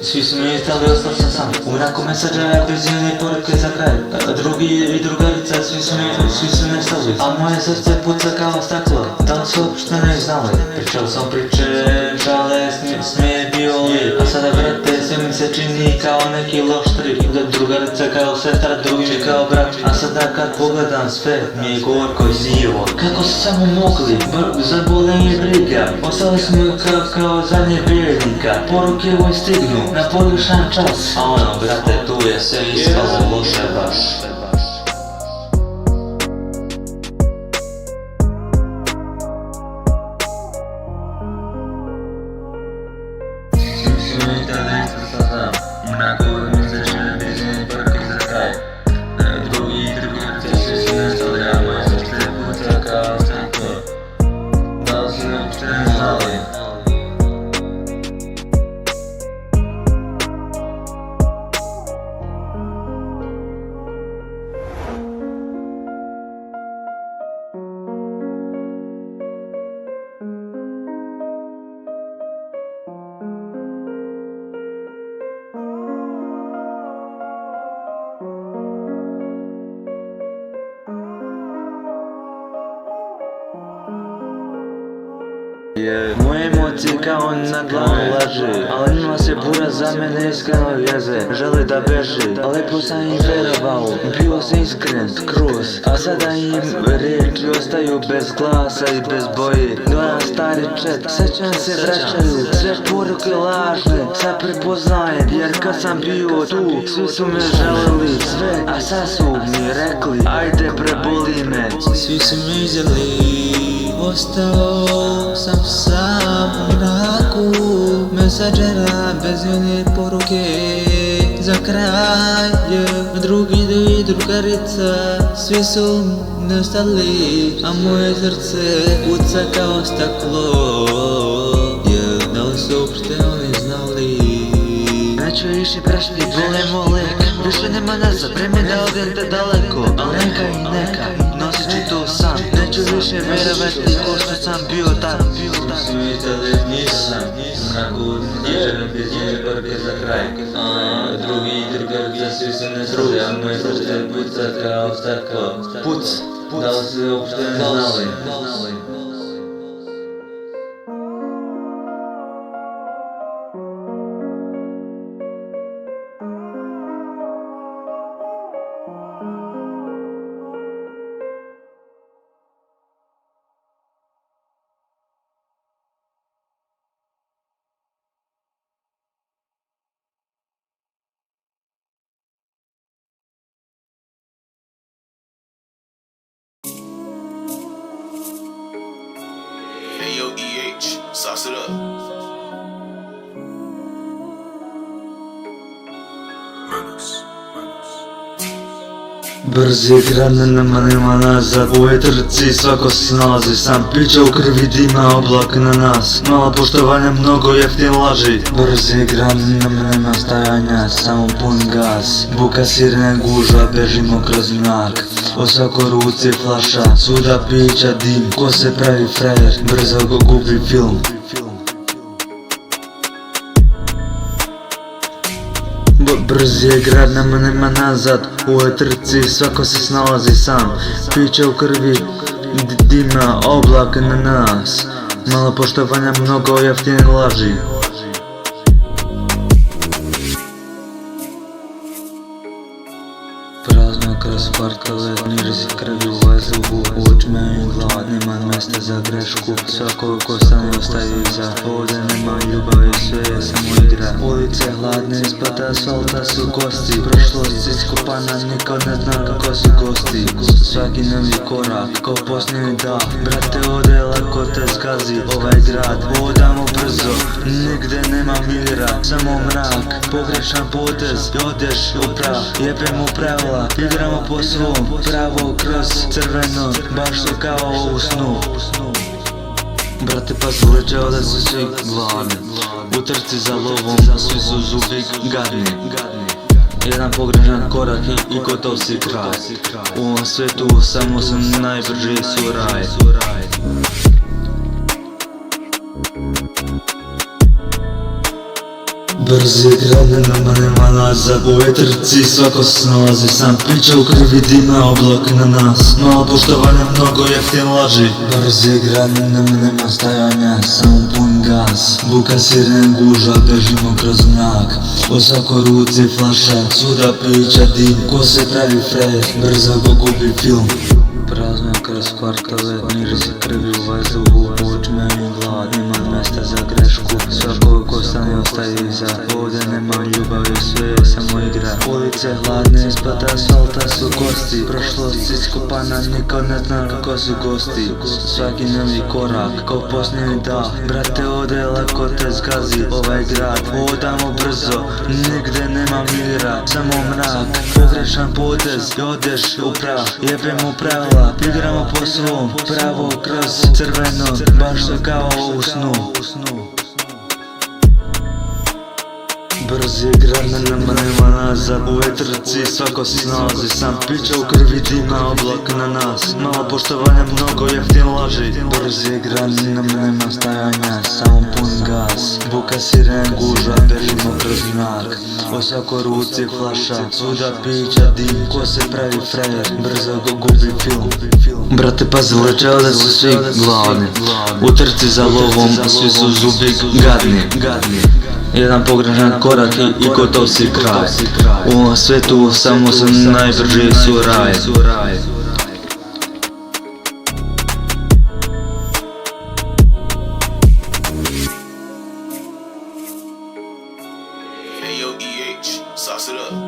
Svi su mi istali, ostao sam sam. U mraku mesađa bez jedne poruke za kraj. Drugi i drugarica, svi su nestali. A moje srce puca kao staklo. Da li su uopšte ne znali? Pričao sam priče, žale, smije bio lijep. A sada brate, sve mi se čini kao neki loš trip. Drugarica kao sestra, drugi mi kao brat. A sada kad pogledam sve, mi je gorko i sivo. Kako su samo mogli, zabolenje briga. Ostali smo kao zadnje vjernika. Poruke uvoj stignu na pogrešan čas. A ono brate, tu je sve ispalo loše baš. Moje emocije kao na glavu laži, ali njima se bura za mene iskreno ljeze. Želi da beži, a lepo sam im verovao, bio sam iskren skroz. A sada im riječi ostaju bez glasa i bez boje. Gledam stari chat, sećam se vraćaju, sve poruke lažne, sad prepoznajem. Jer kad sam bio tu, svi su me želeli sve, a sad su mi rekli, ajde preboli me. Svi su me izjeli, ostao sam sam u mraku mesađera bez jedne poruke za kraj. Drugi i drugarica, svi su nestali, a moje srce puca kao staklo. Da li su uopšte oni znali? Neću više prašti, volimo lek, više nema nazad, vreme da odem te daleko. Al neka i neka, nosit ću to sam. Neću više vjerovati ko što sam bio tad. Svi vidjeli nisam, u mraku mesađera bez jedne poruke za kraj. Drugi i drugarica, svi su nestali, a moje srce puca kao staklo. Da li su uopšte ne znali? Hey yo, EH, sauce it up. Brzi grad nema nazad, u ovoj trci svako se snalazi sam. Pića u krvi, dima, oblak na nas, malo poštovanja, mnogo jeftin laži. Brzi grad nema stajanja, samo pun gas, buka sirene gužva, bežimo kroz mrak. O svakoj ruci flaša, svuda pića, dim, ko se pravi frajer, brzo go gubi film. Brzi je grad, nema nazad, u ovoj trci svako se snalazi sam. Piće u krvi, dima, oblak na nas, malo poštovanja, mnogo jeftine laži. Prazno kroz parkove, mirisi krvi u vazduhu, učme i glad, nema mjesta za grešku. Svako ko stane ostaje iza, ovdje nema ljubavi, sve je samo igra. Ulice hladne, ispod asfalta su kosti, prošlost iskopana, niko ne zna kako su gosti. Svaki novi korak, ko posljednji dah, brate ode lako te zgazi ovaj grad. Odamo brzo, nigde nema mira, samo mrak, pogrešan potez i odeš u prah. Jebemo pravila, igramo po svom, pravo kroz crveno, baš su kao u snu. Brate pa su leđao da su svi gladni, u trci za lovom, svi su zubi gadni. Jedan pogrešan korak i gotov si kraj. U ovom svetu samo sam najbrži suraj. Brzi grane nama nema nazad, u vetrci svako snalazi sam. Priča u krvi dima, oblak na nas, malo poštovanja, mnogo jeftin laži. Brzi grane nama nema stajanja, samo pun gas. Buka siren guža, bežimo kroz mrak. U svakoj ruci flaša, svuda pića dim. Ko se pravi frajer, brzo go gubi film. Prazno kroz parkove, mirisi krvi u vazduhu. Očima mi glad, nema mjesta za grešku. Svakog ko stane ostaje iza. Ovdje nema ljubavi, sve je samo igra. Ulice hladne, ispod asfalta su kosti. Prošlost iskopana, niko ne zna kako su gosti. Svaki novi korak, ko posljednji dah. Brate, ovdje lako te zgazi ovaj grad. Odamo brzo, nigde nema mira, samo mrak. Pogrešan potez i odeš u prah. Jebemo pravila, igramo po svom. Pravo kroz crveno, baš kao u snu. Brzi grane nama nema nazad, u vetrci svako snalazi sam. Pića u krvi dima, oblak na nas, malo poštovanja, mnogo jeftin laži. Brzi grane nama nema stajanja, samo pun gas. Buka siren guža, bežimo kroz mrak. U svakoj ruci flaša, svuda pića dim. Ko se pravi frajer, brzo go gubi film. Brate pazi, leče, ovdje su svi gladni. U trci za lovom, svi su zubi gadni. Jedan pogrešan korak i gotov si kraj. U ovom svetu samo se najbrži su raj. Hey yo, EH, sauce it up.